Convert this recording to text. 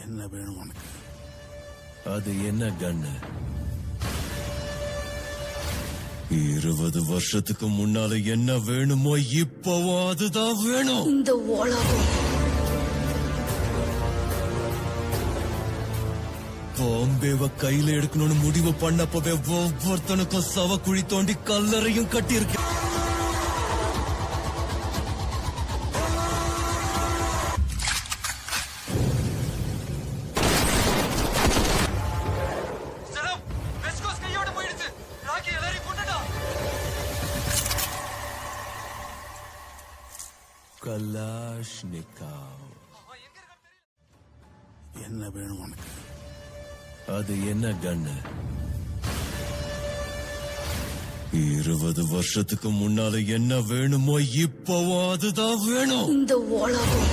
என்ன வேணும் உனக்கு? அது என்ன கண்ணு? 20 வருஷத்துக்கு முன்னால என்ன வேணுமோ இப்பவும் அதுதான் வேணும். இந்த உலகம் பாம்பேவ கையில எடுக்கணும்னு முடிவு பண்ணப்பவே ஒவ்வொருத்தனுக்கும் சவக்குழி தோண்டி கல்லறையும் கட்டியிருக்கு. கலாஷ்னிகாவ். என்ன வேணும் உனக்கு? அது என்ன கண்ணு? 20 வருஷத்துக்கு முன்னால என்ன வேணுமோ இப்பவும் அதுதான் வேணும். இந்த உலகம்